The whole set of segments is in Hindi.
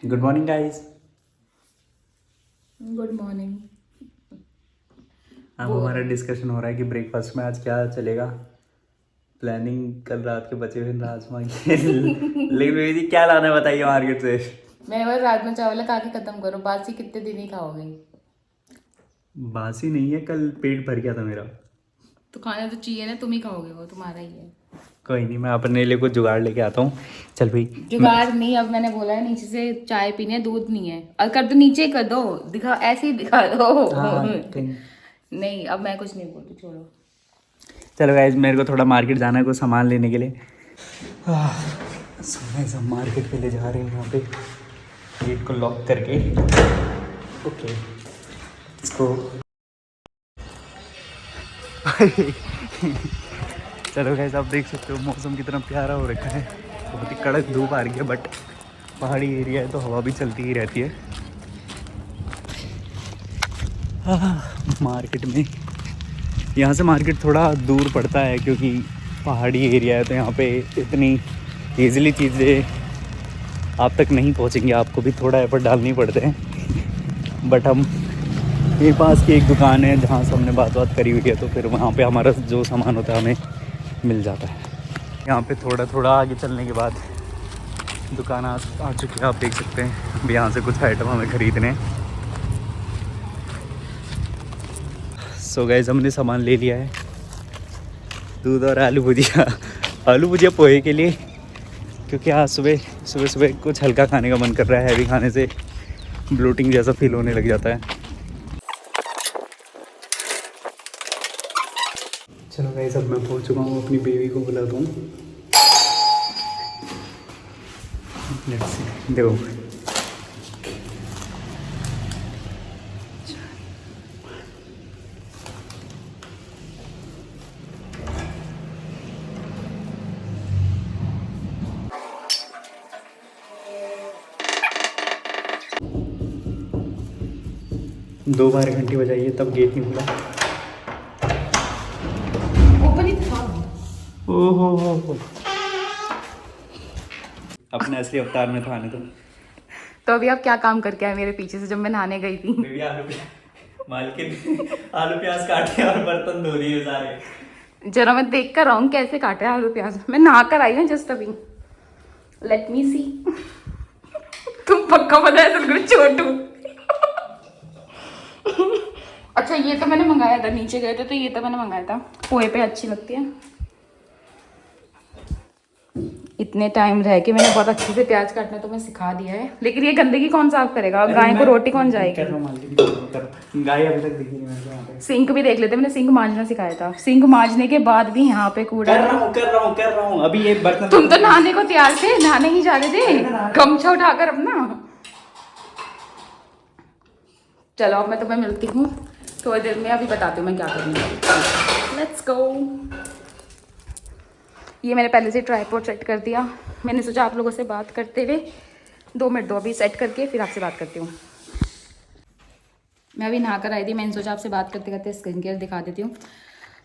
Good morning guys. Good morning. अब हमारा डिस्कशन हो रहा है कि ब्रेकफास्ट में आज क्या चलेगा। प्लानिंग कल रात के बचे हुए राजमा की लेकिन बेबी जी क्या लाना है बताइए मार्केट से। मैं बस राजमा चावल खा के खत्म करो, बासी कितने दिन ही खाओगे। बासी नहीं है, कल पेट भर गया था मेरा। तो खाना तो चाहिए ना, तुम ही खाओगे, वो तुम्हारा ही है। कोई नहीं, मैं अपने लिए कुछ जुगाड़ लेके आता हूँ। चल भाई। जुगाड़ नहीं, अब मैंने बोला है नीचे से चाय पीनी है, दूध नहीं है। और कर दो, नीचे ही कर दो, दिखा ऐसे ही दिखा दो। हाँ कहीं। नहीं, अब मैं कुछ नहीं बोलती, छोड़ो। चलो गाइस, मेरे को थोड़ा मार्केट जाना है कुछ सामान लेने के लिए। सब मार्केट के लिए जा रहे हैं, यहाँ पे गेट को लॉक करके। ओके इसको चलो गाइस, आप देख सकते हो मौसम कितना प्यारा हो रखा है। बहुत ही कड़क धूप आ रही है, बट पहाड़ी एरिया है तो हवा भी चलती ही रहती है। मार्केट में, यहाँ से मार्केट थोड़ा दूर पड़ता है क्योंकि पहाड़ी एरिया है, तो यहाँ पे इतनी ईज़िली चीज़ें आप तक नहीं पहुँचेंगी, आपको भी थोड़ा एफर्ट डालनी पड़ते हैं। बट हम ये पास की एक दुकान है जहाँ से हमने बात करी हुई है, तो फिर वहाँ पे हमारा जो सामान होता है हमें मिल जाता है। यहाँ पे थोड़ा थोड़ा आगे चलने के बाद दुकान आ चुकी है, आप देख सकते हैं। अब यहाँ से कुछ आइटम हमें ख़रीदने हैं। सो गाइस, हमने सामान ले लिया है, दूध और आलू भुजिया। आलू भुजिया पोहे के लिए, क्योंकि आज सुबह कुछ हल्का खाने का मन कर रहा है। हैवी खाने से ब्लोटिंग जैसा फील होने लग जाता है। चलो गाइस, अब मैं पहुंच चुका हूँ, अपनी बेबी को बुलाता हूँ। देखो दो बार घंटी बजाइए तब गेट नहीं खुला। ओपन ही था। ओहो, अपने असली अवतार में तो आने दो। तो अभी आप क्या काम करके आए मेरे पीछे से जब मैं नहाने गई थी? बेबी मालकिन आलू प्याज काटे और बर्तन धो दिए सारे। जरा मैं देख कर आऊँ कैसे काटे आलू प्याज। मैं नहा कर आई हूँ जस्ट अभी। लेट मी सी। तुम पक्का पता है बिल्कुल छोटू। अच्छा, ये तो मैंने मंगाया था, नीचे गए थे तो ये तो मैंने मंगाया था। पोहे पे अच्छी लगती है। इतने टाइम रह के मैंने बहुत अच्छे से प्याज काटना तो मैं सिखा दिया है, लेकिन ये गंदगी कौन साफ करेगा? गाय को रोटी कौन जाएगी? गाय अभी तक दिखी नहीं मेरे को यहाँ पे। सिंक भी देख लेते, मैंने सिंक मांजना सिखाया था। सिंक मांजने के बाद भी यहाँ पे कूड़ा। कर रहा हूँ अभी ये बर्तन। तुम तो नहाने को तैयार थे, नहाने ही जा रहे थे, गमछा उठाकर अपना। चलो अब मैं तुम्हें मिलती हूँ थोड़ी देर में, अभी बताती हूँ मैं क्या करूँगी। Let's go. ये मैंने पहले से ट्राइपॉड सेट कर दिया। मैंने सोचा आप लोगों से बात करते हुए 2 मिनट दो, अभी सेट करके फिर आपसे बात करती हूँ। मैं अभी नहा कर आई थी, मैंने सोचा आपसे बात करते करते स्किन केयर दिखा देती हूँ।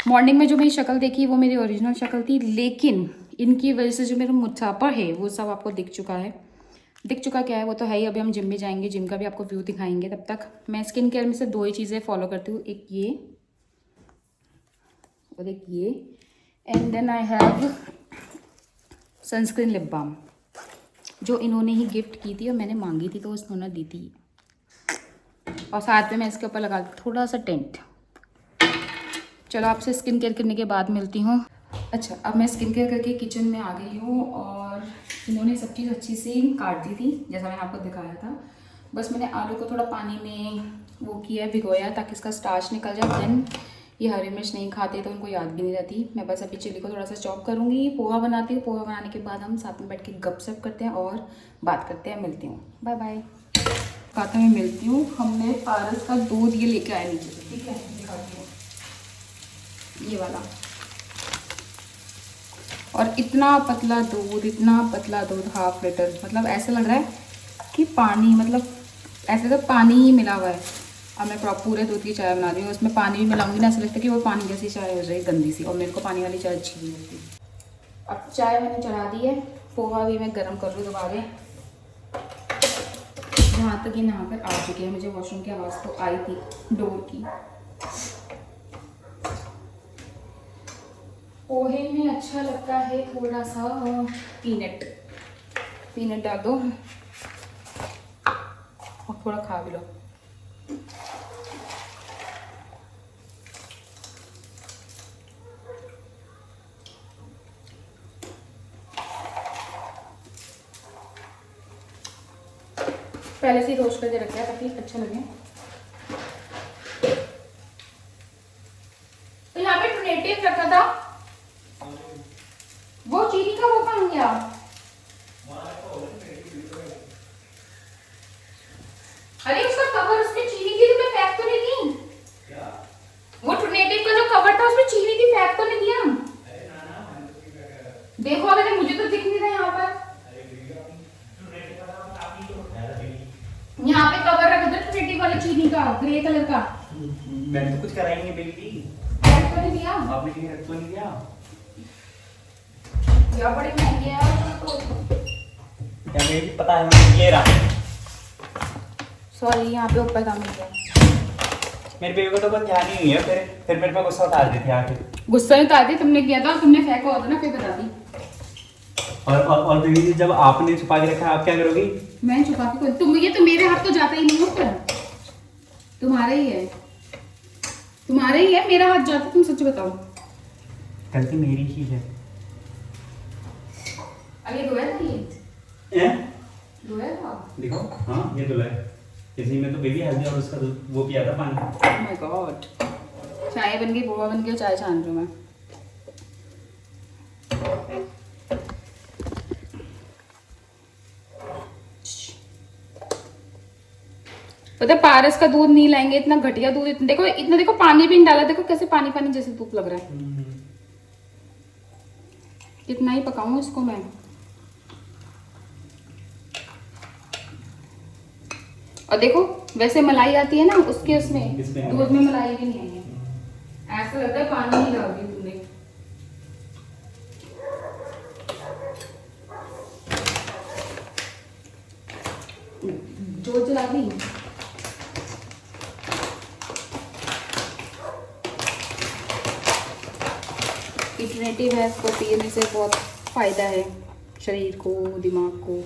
मॉर्निंग में जो मेरी शक्ल देखी वो मेरी ओरिजिनल शक्ल थी, लेकिन इनकी वजह से जो मेरा मोटापा है वो सब आपको दिख चुका है। दिख चुका क्या है वो तो है ही। अभी हम जिम भी जाएंगे, जिम का भी आपको व्यू दिखाएंगे। तब तक मैं स्किन केयर में से 2 ही चीज़ें फॉलो करती हूँ, एक ये और एक ये। And then I have sunscreen lip balm, जो इन्होंने ही गिफ्ट की थी और मैंने मांगी थी तो उन्होंने दी थी। और साथ में मैं इसके ऊपर लगा थोड़ा सा टेंट। चलो आपसे स्किन केयर करने के बाद मिलती हूँ। अच्छा, अब मैं स्किन केयर करके किचन में आ गई हूँ और इन्होंने सब चीज़ अच्छी से काट दी थी जैसा मैंने आपको दिखाया था। बस मैंने आलू को थोड़ा पानी में वो किया, भिगोया ताकि इसका स्टार्च निकल जाए। देन ये हरी मिर्च नहीं खाते तो उनको याद भी नहीं रहती। मैं बस अभी चिली को थोड़ा सा चॉप करूँगी, पोहा बनाती हूँ। पोहा बनाने के बाद हम साथ में बैठ के गपशप करते हैं और बात करते हैं। मिलती हूँ, बाय बाय। बात में मिलती हूँ। हमने पारस का दूध ये लेके आया नीचे से, ठीक है, दिखाती हूँ ये वाला। और इतना पतला दूध, इतना पतला दूध, 1/2 लीटर। मतलब ऐसा लग रहा है कि पानी, मतलब ऐसे तो पानी ही मिला हुआ है। अब मैं पूरे दूध की चाय बना रही हूँ, उसमें पानी भी मिलाऊंगी ना, ऐसा लगता है कि वो पानी जैसी चाय हो जाएगी, गंदी सी। और मेरे को पानी वाली चाय अच्छी नहीं लगती। अब चाय मैंने चढ़ा दी है, पोहा भी मैं गर्म कर लूँ दोबारा। यहाँ तक ये नहाकर आ चुके हैं। मुझे वॉशरूम की आवाज़ तो आई थी डोर की। पोहे में अच्छा लगता है थोड़ा सा पीनट डाल दो और थोड़ा खा भी लो। पहले से ही रोस्ट करके रखा है ताकि अच्छा लगे। तो यहाँ पे टोमेटो रखा था, वो चीनी का वो कहाँ गया? अरे उसका कवर, उसमें चीनी थी, तुमने फेंक तो नहीं दी? क्या? वो टोमेटो का जो कवर था उसमें चीनी थी, फेंक तो नहीं दिया? देखो अगर मुझे तो दिख नहीं रहा यहाँ पर। यहाँ पे कवर रख दो टोमेटो वाले चीनी का, ग्रे कलर का। मैंने तो कुछ करा ही नहीं बेबी। फेंक तो नहीं दिया? आपने कहीं रख तो नहीं दिया? या बड़े महंगे हैं तो। क्या मुझे भी पता है, मैं ले रहा। सॉरी, यहाँ पे ऊपर काम किया। मेरे बेबी को तो बस ध्यान ही नहीं है, फिर मेरे पे गुस्सा उतार देती है आके। गुस्सा नहीं उतारती, तुमने किया था, तुमने फेंका होता ना, फिर बता दी। और बेबी जी, जब आपने छुपा के रखा है, आप क्या करोगी? मैं छुपा के तुम, ये तो मेरे हाथ तो जाता ही नहीं ऊपर, तुम्हारा ही है, तुम्हारा ही है, मेरा हाथ जाता। तुम सच बताओ। गलती मेरी ही है। अरे धोया था ये? धोया था? देखो, हाँ ये धुला है। इसी में तो बेबी हल्दी और उसका दूध वो पिया था पानी। ओह माय गॉड, चाय बन गई, पोहा बन गया, चाय छान रही हूँ मैं। पता है पारस का दूध नहीं लाएंगे, इतना घटिया दूध, इतना देखो पानी भी नहीं डाला, देखो कैसे पानी पानी जैसे धूप लग रहा है। कितना ही पकाऊं इसको मैं। और देखो वैसे मलाई आती है ना उसके, उसमें दूध में मलाई भी नहीं आई है। ऐसा लगता है पानी नहीं डाल दी तुमने। जोर जला दी। इटरनेटिव है, इसको पीने से बहुत फायदा है शरीर को, दिमाग को।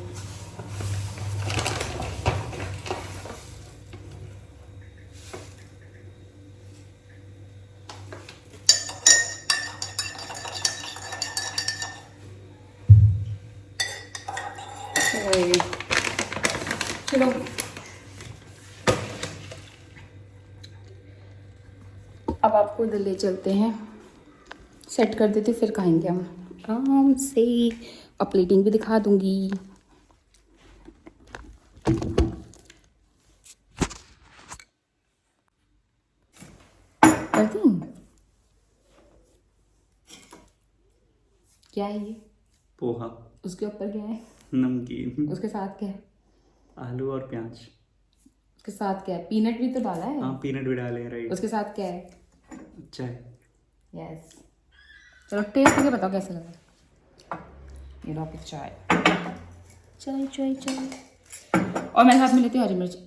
चलो अब आपको इधर ले चलते हैं, सेट कर देती, फिर खाएंगे हम आराम से। और प्लेटिंग भी दिखा दूंगी। कर दूं? क्या है ये? पोहा। उसके ऊपर क्या है? नमकीन। उसके साथ क्या है? आलू और प्याज। उसके साथ क्या है? पीनट भी तो डाला है। हाँ पीनट भी डाले हैं, राइट। उसके साथ क्या है? चाय। यस। चलो टेस्ट करके बताओ कैसे लगा। ये लो आपकी चाय। चाय चाय चाय। और मैं साथ में लेती हूँ हरी मिर्च।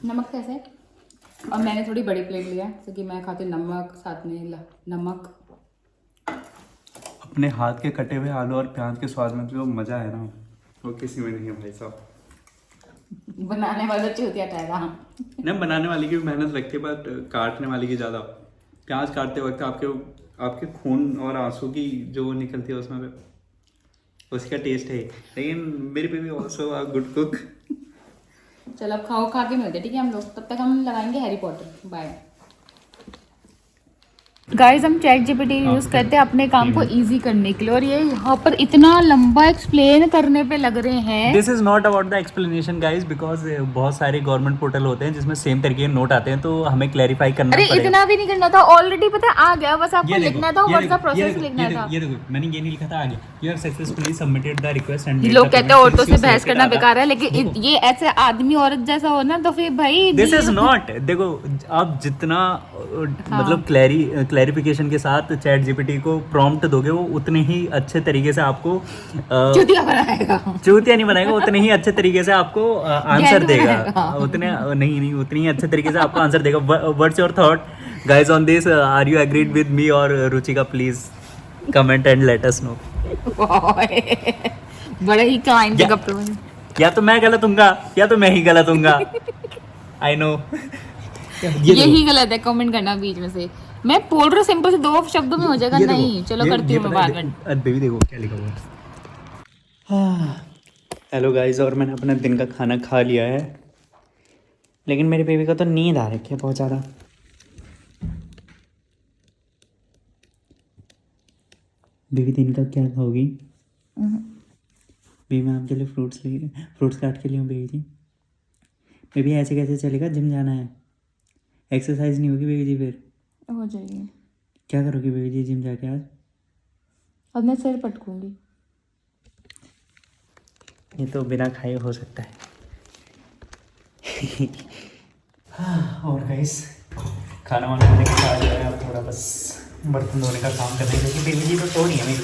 नमक कैसे है? और मैंने थोड़ी बड़ी प्लेट लिया है क्योंकि मैं खाती हूँ नमक, साथ में नमक। अपने हाथ के कटे हुए आलू और प्याज के स्वाद में जो मज़ा है ना, वो किसी में नहीं है भाई साहब। बनाने वाला चूतिया ठहरा। ना बनाने वाली की भी मेहनत लगती है, बट काटने वाली की ज़्यादा। प्याज काटते वक्त आपके खून और आंसू की जो निकलती है उसमें उसका टेस्ट है। लेकिन मेरी baby also a good cook. चलो अब खाओ, खा के मिलते ठीक है हम लोग। तब तक हम लगाएंगे हैरी पॉटर। Bye guys. हम चैट जीपीटी यूज़ करते हैं अपने काम को इजी करने के लिए, और ये यहाँ पर इतना लंबा एक्सप्लेन करने पे लग रहे हैं। This is not about the explanation guys, because बहुत सारे गवर्नमेंट पोर्टल होते हैं जिसमें सेम तरीके के नोट आते हैं, तो हमें क्लैरिफाई करना अरे पड़ेगा। इतना भी नहीं करना था, ऑलरेडी पता आ गया, बस आपको ये लिखना था, व्हाट्सएप प्रोसेस लिखना था। ये देखो मैंने ये नहीं लिखा था आगे। You have successfully submitted the request and लोग कहते हैं औरतों से बहस करना बेकार है, लेकिन ये ऐसे आदमी औरत जैसा हो ना तो फिर भाई दिस इज नॉट। देखो आप जितना मतलब क्लैरिफिकेशन के साथ चैट जीपीटी को प्रॉम्प्ट दोगे, वो उतने ही अच्छे तरीके से आपको चूतिया बनाएगा। चूतिया नहीं बनाएगा, उतने ही अच्छे तरीके से आपको आंसर जैन देगा। बनाएगा। उतने नहीं, उतनी ही अच्छे तरीके से आपको आंसर देगा। What's your thought guys on this? Are you agreed with me और Ruchika? Please comment and let us know. बड़े ही क्लाइंट या- गप्पे में। या तो मैं गलत हूँगा या तो मैं ही गलत हूँगा। I know. यही गलत है, कमेंट करना बीच में से। मैं बोल रहा हूँ सिंपल से 2 शब्दों में हो जाएगा। नहीं चलो करती हूँ मैं बाद में। बेबी देखो क्या लिखा हुआ है। हेलो गाइस, और मैंने अपना दिन का खाना खा लिया है, लेकिन मेरे बेबी का तो नींद आ रखी है बहुत ज़्यादा। बेबी दिन का क्या खाओगी? बेबी मैं आपके लिए फ्रूट्स काट के लिए हूँ बेबी जी। बेबी ऐसे कैसे चलेगा? जिम जाना है, एक्सरसाइज नहीं होगी बेबी जी, फिर हो जाएगी। क्या करोगी बेबी जी जिम जाके आज? अब मैं सिर पटकूंगी। ये तो बिना खाए हो सकता है। और गाइस खाना वाना मैंने खा लिया है, अब थोड़ा बस बर्तन धोने का काम करना है, क्योंकि बेबी जी तो सो रही है मेरी।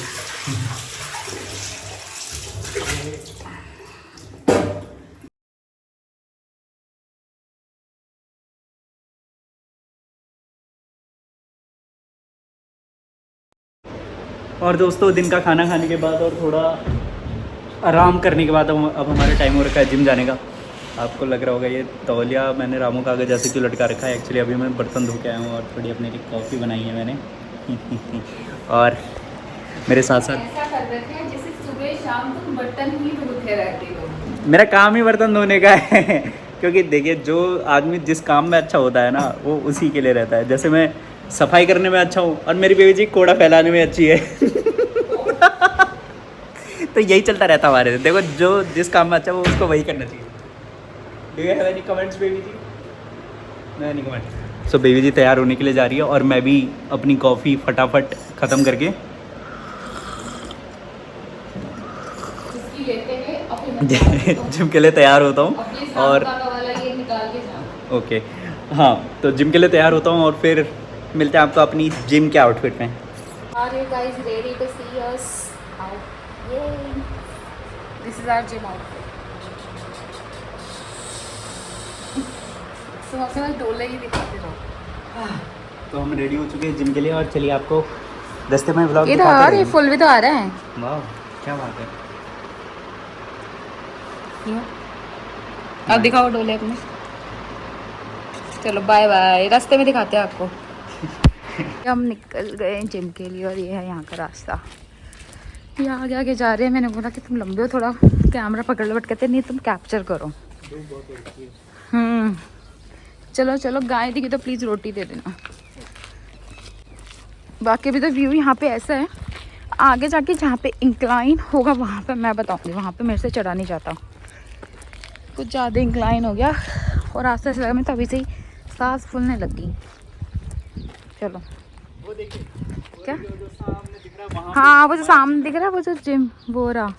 और दोस्तों दिन का खाना खाने के बाद और थोड़ा आराम करने के बाद अब हमारा टाइम हो रखा है जिम जाने का। आपको लग रहा होगा ये तौलिया मैंने रामू कागज जैसे क्यों लटका रखा है। एक्चुअली अभी मैं बर्तन धो के आया हूँ और थोड़ी अपने लिए कॉफ़ी बनाई है मैंने। और मेरे साथ साथ ऐसा कर रखे हैं जैसे सुबह शाम तुम बर्तन ही धोते रहते हो। मेरा काम ही बर्तन धोने का है। क्योंकि देखिए जो आदमी जिस काम में अच्छा होता है ना, वो उसी के लिए रहता है। जैसे मैं सफाई करने में अच्छा हूँ और मेरी बेबी जी कोड़ा फैलाने में अच्छी है। तो यही चलता रहता हमारे से। देखो जो जिस काम में अच्छा वो उसको वही करना चाहिए। Do you have any comments baby ji? No any comment. So baby ji तैयार होने के लिए जा रही है और मैं भी अपनी कॉफ़ी फटाफट ख़त्म करके जिसकी लेते हैं अपने जिम के लिए तैयार होता हूँ। और वाला ये निकाल के जाओ। ओके हाँ, तो जिम के लिए तैयार होता हूँ और फिर मिलते हैं आपको अपनी जिम के आउटफिट में। Are you guys ready to see us out? Yay! This is our gym outfit. तो अपने पास डोले ही दिखाते रहो। तो हम रेडी हो चुके हैं जिम के लिए और चलिए आपको रास्ते में व्लॉग ये तो दिखाते और ये रहेंगे। फुल भी तो आ रहा है। वाह क्या बात है। अब दिखाओ डोले अपने। चलो बाय बाय, रास्ते में दिखाते हैं आपको। हम निकल गए जिम के लिए और ये है यहाँ का रास्ता। ये आगे आगे जा रहे हैं। मैंने बोला कि तुम लंबे हो, थोड़ा कैमरा पकड़ लो, बट कहते नहीं तुम कैप्चर करो। चलो चलो, गाय दिखी तो प्लीज़ रोटी दे देना। बाकी भी तो व्यू यहाँ पे ऐसा है। आगे जाके जहाँ पे इंक्लाइन होगा वहाँ पे मैं बताऊँगी। वहाँ पे मेरे से चढ़ा नहीं जाता, कुछ ज़्यादा इंक्लाइन हो गया और आस्ते आस्ते लगा मैं तभी से ही सांस फूलने लगी। चलो वो देखिए क्या? जो सामने दिख रहा है वहाँ हाँ वो जो सामने दिख रहा है वो जो जिम वो रहा,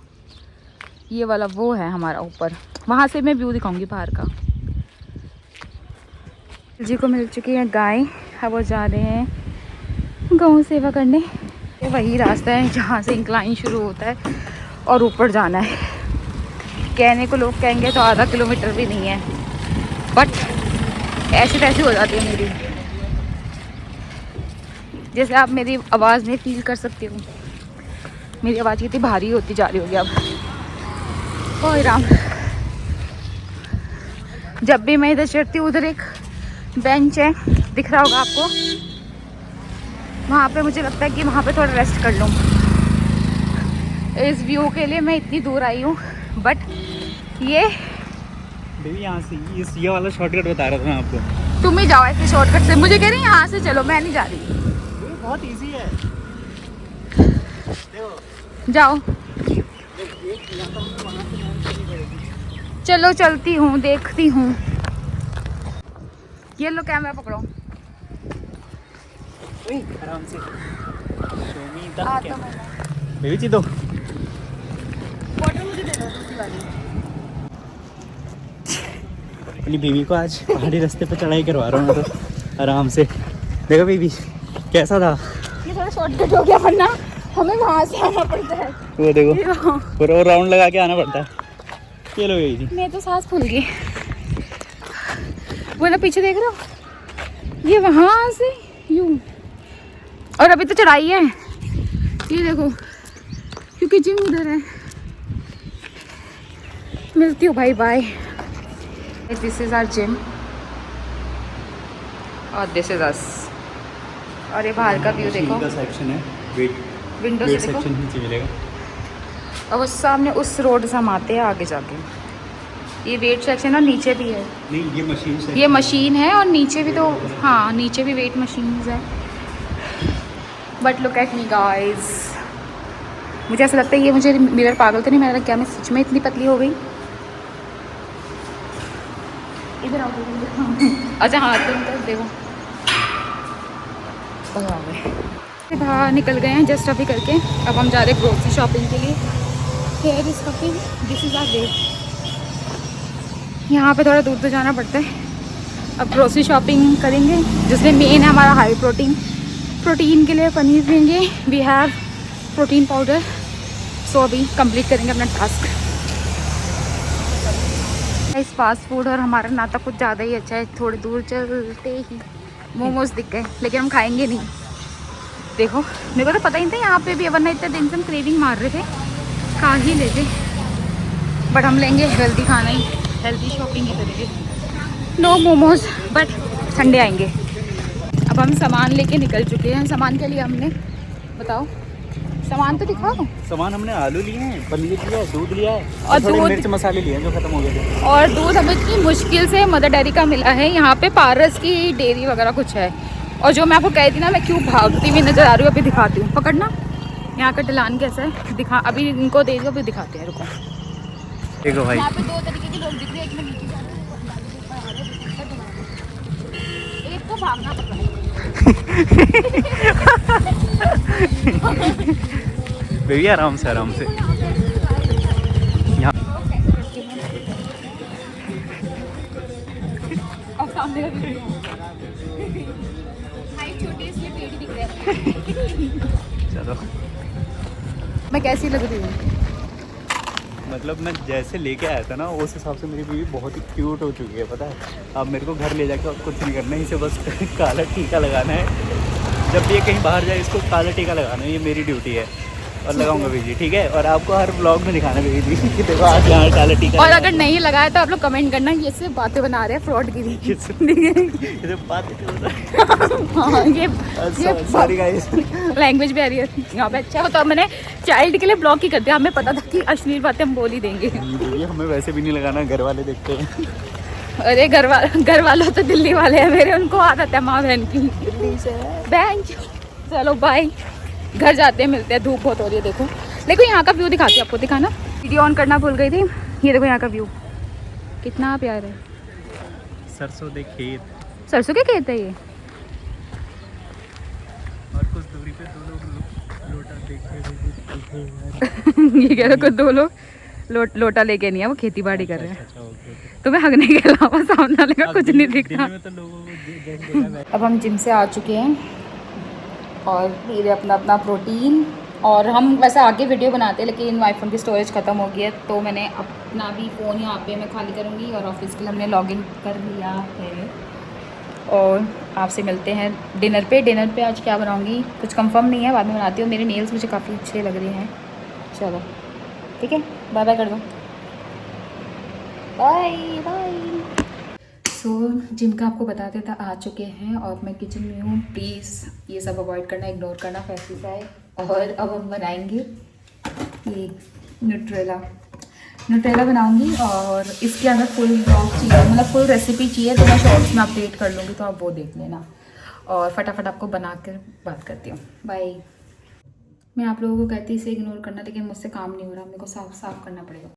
ये वाला वो है हमारा ऊपर। वहाँ से मैं व्यू दिखाऊंगी बाहर का। जी को मिल चुकी है गाय, अब वो जा रहे हैं गौ सेवा करने। ये वही रास्ता है जहाँ से इंक्लाइन शुरू होता है और ऊपर जाना है। कहने को लोग कहेंगे तो आधा किलोमीटर भी नहीं है, बट ऐसी तैसी हो जाती है मेरी। जैसे आप मेरी आवाज़ में फील कर सकते हो, मेरी आवाज़ कितनी भारी होती जा रही होगी अब। ओए राम, जब भी मैं इधर चढ़ती हूँ उधर एक बेंच है, दिख रहा होगा आपको। वहाँ पे मुझे लगता है कि वहाँ पे थोड़ा रेस्ट कर लूँ। इस व्यू के लिए मैं इतनी दूर आई हूँ, बट ये बेबी यहाँ से ये वाला शॉर्टकट बता रहा था मैं आपको। तुम ही जाओ ऐसे शॉर्टकट से। मुझे कह रही यहाँ से चलो, मैं नहीं जा रही। बहुत इजी है, जाओ चलो, चलती हूँ, देखती हूँ। ये लो कैमरा पकड़ो। आराम से आता हूँ। बेबी जी दो। बॉटल मुझे दे दो दूसरी वाली। अपनी बेबी को आज पहाड़ी रास्ते पे चढ़ाई करवा रहा हूँ मैं तो आराम से। देखो बेबी कैसा था? ये थोड़ा शॉर्टकट हो गया, वरना हमें वहाँ से आना पड़ता है। वो देखो पूरा राउंड लगा के आना पड़ता है। ये लो गई थी। मैं तो सांस फूल गई। वो ना पीछे देख रहे हो, ये वहाँ से यूं, और अभी तो चढ़ाई है। ये देखो, क्योंकि जिम उधर है। मिलती हूँ भाई, bye. This is our gym और दिस इज अस। और ये बाहर का व्यू देखो, का सेक्शन है, वेट विंडो से देखो। सेक्शन नीचे मिलेगा। और वो सामने उस रोड से हम आते हैं आगे जाके। ये वेट सेक्शन और नीचे भी है। नहीं, ये मशीन से, ये मशीन है और नीचे भी तो, हाँ नीचे भी वेट मशीन्स है। But look at me guys, मुझे ऐसा लगता है ये मुझे मिरर पागल तो नहीं, मैंने क्या मैं सच में इतनी पतली हो गई? इधर आओ। अच्छा हाँ, तुम तो देखो बाहर निकल गए हैं जस्ट अभी करके। अब हम जा रहे हैं ग्रोसरी शॉपिंग के लिए। Here is cupping, this is our way. यहाँ पे थोड़ा दूर तो जाना पड़ता है। अब ग्रोसरी शॉपिंग करेंगे, जिसमें मेन है हमारा हाई प्रोटीन। प्रोटीन के लिए पनीर लेंगे। We have protein powder. So अभी कंप्लीट करेंगे अपना टास्क। इस फास्ट फूड और हमारा नाता कुछ ज़्यादा ही अच्छा है। थोड़ी दूर चलते ही मोमोज दिख गए, लेकिन हम खाएंगे नहीं। देखो मेरे को तो पता ही नहीं था यहाँ पे भी, वरना इतने दिन से हम क्रेविंग मार रहे थे, खा ही लेते। बट हम लेंगे हेल्दी खाना ही, हेल्दी शॉपिंग ही करेंगे। नो मोमोज, बट संडे आएंगे। अब हम सामान लेके निकल चुके हैं। सामान के लिए हमने, बताओ सामान तो दिखाओ। सामान हमने आलू लिए हैं, पनीर लिया है, दूध लिया है और थोड़े दूध, मिर्च मसाले लिए हैं जो खत्म हो गए थे। और दूध हमें इतनी मुश्किल से मदर डेयरी का मिला है। यहाँ पे पारस की डेयरी वगैरह कुछ है। और जो मैं आपको कही थी ना, मैं क्यों भागती हुई नजर आ रही हूँ, अभी दिखाती हूँ। पकड़ना, यहाँ का ढलान कैसा है दिखा, अभी इनको दे दो, अभी दिखाते हैं। रुको, देखो भाई, यहाँ पे दो तरीके के लोग दिख रहे हैं। एक में नीचे जा रहे हैं, एक को भागना पड़ रहा है। बेबी आराम से आराम से। यहाँ और सामने का वीडियो हाइट छोटी इसलिए पेड़ ही दिख रहा है। चलो, मैं कैसी लग रही हूँ? मतलब मैं जैसे लेके आया था ना, उस हिसाब से मेरी बीवी बहुत ही क्यूट हो चुकी है, पता है। अब मेरे को घर ले जाके और कुछ नहीं करना है, इसे बस काला टीका लगाना है। जब भी ये कहीं बाहर जाए इसको काला टीका लगाना है, ये मेरी ड्यूटी है। और लगाऊंगा बीजी, ठीक है। और आपको हर ब्लॉग में दिखाना बीजी कि देखो आज यहाँ काला टीका। और अगर नहीं लगाया तो आप लोग कमेंट करना, ये सिर्फ बातें बना रहे हैं, फ्रॉड गिरी। ये बात हाँ, ये सॉरी गाइस, लैंग्वेज भी आ रही है यहाँ पे। अच्छा तो मैंने चाइल्ड के लिए ब्लॉक ही कर दिया। हमें पता था कि अश्लील बातें हम बोल ही देंगे। ये हमें वैसे भी नहीं लगाना, घर वाले देखते हैं। अरे घर वालों तो दिल्ली वाले हैं मेरे, उनको आदत है माँ बहन की। बहन चलो बाय, घर जाते हैं, मिलते हैं। धूप बहुत हो रही है। देखो देखो यहाँ का व्यू दिखाती हूँ आपको, दिखाना। वीडियो ऑन करना भूल गई थी। ये देखो यहाँ का व्यू कितना प्यारा है। सरसों दे खेत, सरसों के खेत है ये। और कुछ दूरी पे दो लोग लोटा देखे ये कह रहे कुछ दो लोग लोटा लेके नहीं है, वो खेती बाड़ी कर रहे हैं। अच्छा, ओके। तुम्हें हगने के अलावा सामने वाले का कुछ नहीं दिखता। में तो लोगों को अब हम जिम से आ चुके हैं और ये अपना अपना प्रोटीन। और हम वैसे आगे वीडियो बनाते हैं, लेकिन आईफोन की स्टोरेज ख़त्म हो गई है, तो मैंने अपना भी फ़ोन यहाँ पे मैं खाली करूँगी। और ऑफिस के लिए हमने लॉगिन कर लिया है। और आपसे मिलते हैं डिनर पे। डिनर पे आज क्या बनाऊँगी कुछ कंफर्म नहीं है, बाद में बनाती हूँ। मेरे नेल्स मुझे काफ़ी अच्छे लग रहे हैं। चलो ठीक है, बाय बाय कर दो, बाय बाय। सो जिम का आपको बता देता आ चुके हैं और मैं किचन में हूँ। प्लीज़ ये सब अवॉइड करना, इग्नोर करना, पेस्टिसाइड। और अब हम बनाएंगे ये न्यूट्रेला बनाऊंगी। और इसके अंदर फुल ब्लॉग चाहिए, मतलब फुल रेसिपी चाहिए, तो मैं शॉर्ट्स में अपडेट कर लूँगी, तो आप वो देख लेना। और फटाफट आपको बना कर बात करती हूँ, बाय। मैं आप लोगों को कहती इसे इग्नोर करना, लेकिन मुझसे काम नहीं हो रहा, मेरे को साफ करना पड़ेगा।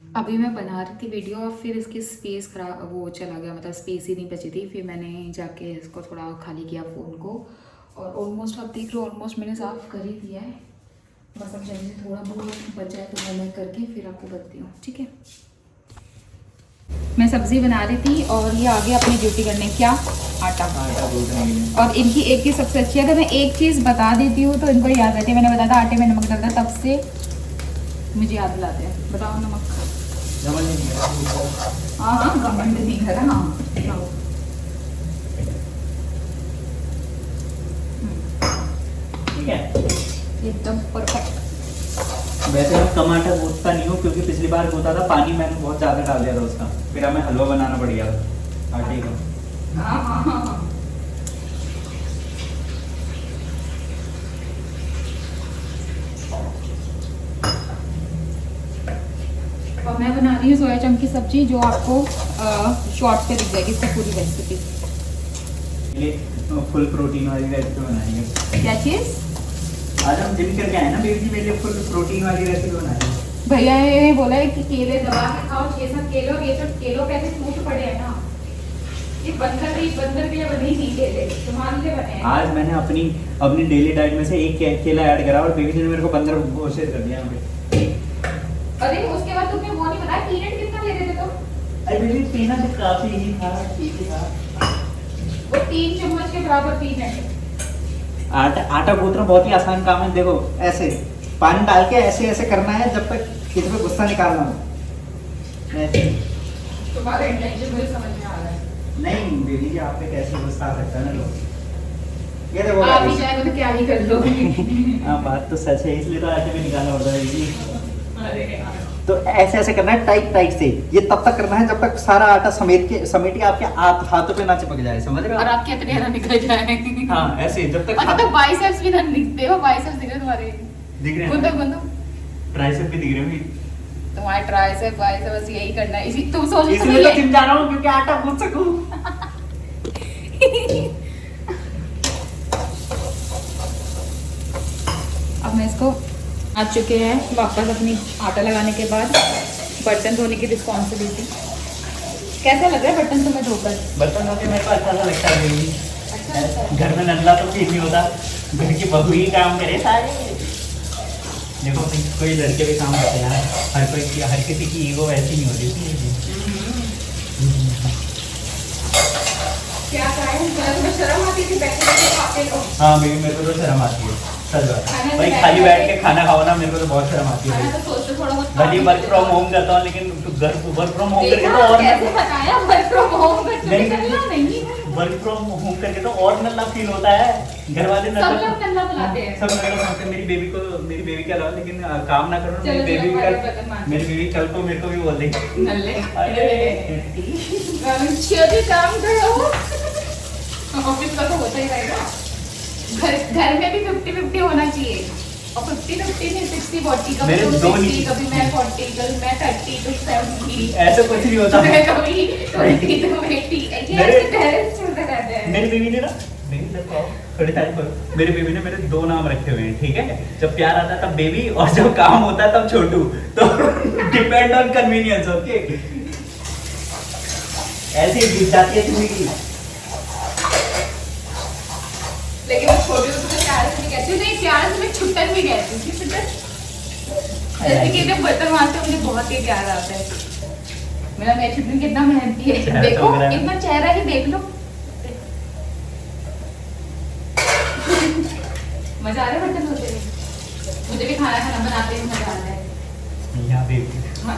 अभी मैं बना रही थी वीडियो और फिर इसकी स्पेस खराब, वो चला गया, मतलब स्पेस ही नहीं बची थी। फिर मैंने जाके इसको थोड़ा खाली किया फ़ोन को। और ऑलमोस्ट आप देख लो, ऑलमोस्ट मैंने साफ़ कर ही दिया है। बस अब जल्दी थोड़ा बहुत बचा है तो वो मैं करके फिर आपको बताती हूँ, ठीक है। मैं सब्जी बना रही थी और ये आगे अपनी ड्यूटी करने, क्या आटा गूंथने के लिए। और इनकी एक चीज़ सबसे अच्छी है, अगर मैं एक चीज़ बता देती हूँ तो इनको याद रहती है। मैंने बताया था आटे में नमक डालता, तब से मुझे याद दिलाते हैं। बताओ नमक। हाँ हाँ घमंड नहीं करा। हाँ ठीक है, एकदम परफेक्ट। वैसे मैं टमाटर गूंथता नहीं हूँ क्योंकि पिछली बार गूंथा था, पानी मैंने बहुत ज़्यादा डाल दिया था उसका, फिर हमें हलवा बनाना पड़ गया था आटे का। हाँ हाँ हाँ। और मैं बना रही हूँ सोया चंक की सब्जी, जो आपको शॉर्ट्स पे दिख जाएगी इसकी पूरी रेसिपी। ये फुल प्रोटीन वाली रेसिपी बनाएंगे। क्या चीज़? आज हम जिम करके आए ना बेबी जी, मेरे लिए फुल प्रोटीन वाली रेसिपी बनाएंगे। भैया ने बोला है कि केले दबा के खाओ 6-7 केले, और ये सब केलों कैसे टूट पड़े हैं ना, ये बंदर के लिए बने ही नहीं केले, तुम्हारे लिए बने हैं। आज मैंने अपनी डेली डाइट में से एक केला ऐड करा और बेबी जी ने मेरे को 15 कोशिश कर दिया यहाँ पे। अरे उसके बाद तुमने वो नहीं बताया पीनट कितना ले रहे थे तुम? अरे बेबी पीना तो काफी ही था, ठीक था। वो 3 चम्मच के बराबर पीनट। आटा गूंथना बहुत ही आसान काम है। देखो ऐसे पानी डाल के ऐसे ऐसे करना है जब तक किसी पे गुस्सा निकालना हो। ऐसे तुम्हारा इंटेंशन मुझे समझ में आ रहा है। नहीं बेबी जी, आप पे कैसे गुस्सा आ सकता है ना लोग। ये देखो आप ही चाहे तो क्या ही कर लो। हाँ बात तो सच है, इसलिए तो आटे में निकालना पड़ता है बेबी। अरे यार। तो ऐसे ऐसे करना है टाइट टाइट से, ये तब तक करना है जब तक सारा आटा समेट के आपके हाथों पे ना चिपक जाए, समझ रहे हो? और आपके इतने ना निकल जाए। हाँ ऐसे जब तक और तो बाइसेप्स भी ना दिखते हो, बाइसेप्स दिख रहे तुम्हारे, दिख रहे गुंदो हैं, गुंदो ट्राइसेप भी दिख रहे हैं। तुम्हारे ट्राइसेप बाइसेप्स, बस यही करना है। इसी तुम सोचो इसलिए तो जिम जा रहा हूँ क्योंकि आटा गूंथ सकूं। अब मैं इसको आ चुके हैं वापस अपनी आटा लगाने के बाद बर्तन धोने की रिस्पॉन्सिबिलिटी। कैसा लग रहा है बर्तन तुम्हें धोकर? बर्तन धो के मेरे को अच्छा सा लगता है बेबी। अच्छा लगता है। घर में नल्ला तो ठीक नहीं होता, घर की बहू ही काम करे सारे। देखो कोई लड़के भी काम करते हैं, हर किसी की ईगो वैसी नहीं होती। क्या खाए? तुम्हें शर्म आती थी बैठे बैठे खाते हो? हाँ बेबी मेरे को तो शर्म आती है, सच बात खाना है तो भाई। बैठ खाली के बैठ के खाना खाओ ना, मेरे को तो बहुत शर्म आती है खाना भाई। तो सोचते थोड़ा बहुत भले वर्क फ्रॉम होम करता हूँ, लेकिन वर्क फ्रॉम होम करके तो और कैसे बताया वर्क फ्रॉम होम करके नहीं, करना नहीं। वर्क फ्रॉम होम करके तो और नल्ला फील होता है। घर वाले सब लोग नल्ला बुलाते हैं। सब नल्ला बुलाते हैं मेरी बेबी के अलावा, लेकिन काम ना करो। चलो, चलो, बर्तन मांजो। मेरी बेबी कल को मेरे को भी बोल देगी नल्ले अरे अच्छे काम करो। ऑफिस का तो होता ही रहेगा, घर में भी 50-50 होना चाहिए। और 50-50 नहीं 60-40, कभी मेरे तुम दो 60, नहीं। कभी मैं 40, कभी मैं 30 to 70, ऐसा कुछ नहीं होता। मैं कभी 20 to 80, ये मेरे- ऐसे बैलेंस चलता रहता है। मेरी बेबी ने ना, बेबी तक आओ, थोड़ी तारीफ करो। मेरी बेबी ने मेरे 2 नाम रखे हुए हैं, ठीक है? जब प्यार आता है तब बेबी, और जब काम होता है तब छोटू। तो डिपेंड ऑन कन्वीनियंस, ओके? ऐसे ही बीत जाती है जिंदगी। लेकिन वो छोटे को तुम्हें प्यार से नहीं कहती, नहीं प्यार से मैं छुट्टन भी कहती हूँ। छुट्टन जैसे कि जब बर्तन मारते हो मुझे बहुत ही प्यार आता है। मेरा मैं छुट्टन कितना मेहनती है, चेहरा देखो चमक रहा है। इतना चेहरा ही देख लो। मजा आ रहा है बर्तन धोते हुए? मुझे भी खाना बनाते हुए मजा आता है। यहाँ बेबी हाँ,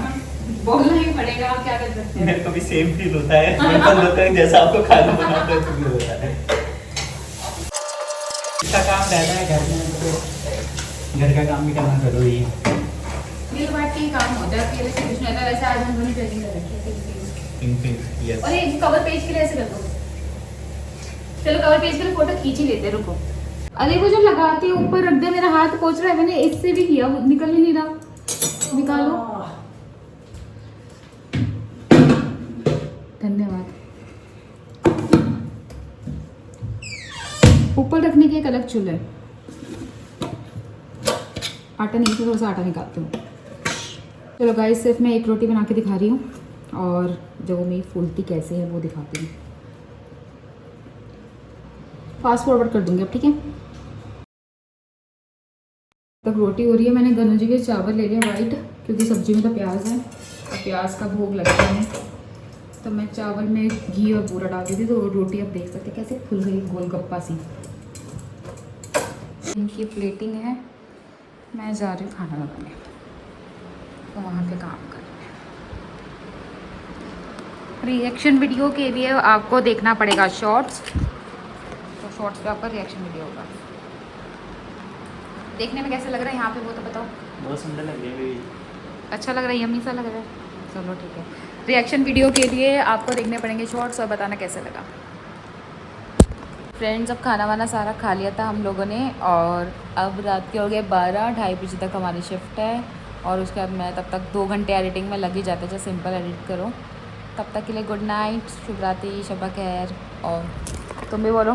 बोलना ही पड़ेगा, आप क्या कर सकते हैं। मेरे को भी सेम फील होता है बर्तन धोते हुए जैसा आपको खाना बनाते हुए फील होता है। इसका काम रहता है घर में, तो घर का काम भी करना जरूरी है। मिल बांट के ही काम होता है, अकेले से कुछ नहीं होता। वैसे आज हम दोनों ट्रेनिंग कर रखी है। यस। और ये कवर पेज के लिए ऐसे कर दो। चलो कवर पेज के लिए फोटो खींच ही लेते हैं, रुको। अरे वो जो लगाते हैं ऊपर रख दे, मेरा हाथ पोंछ रहा है, मैंने इससे भी किया, वो निकल ही नहीं रहा। निकालो। धन्यवाद। ऊपर रखने की एक अलग चूल है। आटा नहीं, थोड़ा सा आटा निकालती हूँ। चलो गाइस, सिर्फ मैं एक रोटी बना के दिखा रही हूँ, और जो मेरी फूलती कैसे है वो दिखाती हूँ। फास्ट फॉरवर्ड कर दूंगी अब, ठीक है? तब रोटी हो रही है। मैंने गनोजी के चावल ले लिया वाइट, क्योंकि सब्जी में तो प्याज है और प्याज का भोग लगता है। तो मैं चावल में घी और बूरा डाल दी थी, तो रोटी अब देख सकते कैसे फुल गई गोलगप्पा सी। इनकी प्लेटिंग है, मैं जा रही हूँ खाना बनाने, तो वहाँ पे काम कर रहे हैं। रिएक्शन वीडियो के लिए आपको देखना पड़ेगा शॉर्ट्स, तो शॉर्ट्स पे आपका रिएक्शन वीडियो होगा। देखने में कैसा लग रहा है यहाँ पे वो तो बताओ। बहुत सुंदर लग रही है। अच्छा लग रहा है, यम्मी सा लग रहा है। चलो ठीक है, रिएक्शन वीडियो के लिए आपको देखने पड़ेंगे शॉर्ट्स और बताना कैसा लगा। फ्रेंड्स, अब खाना वाना सारा खा लिया था हम लोगों ने, और अब रात के हो गए 12-2:30 बजे तक हमारी शिफ्ट है। और उसके बाद मैं तब तक 2 घंटे एडिटिंग में लग ही जाते हैं, जब सिंपल एडिट करो। तब तक के लिए गुड नाइट, शुभ रात्रि, शब्बा खैर। और तुम भी बोलो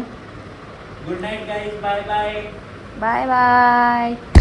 good night guys, bye bye. Bye bye.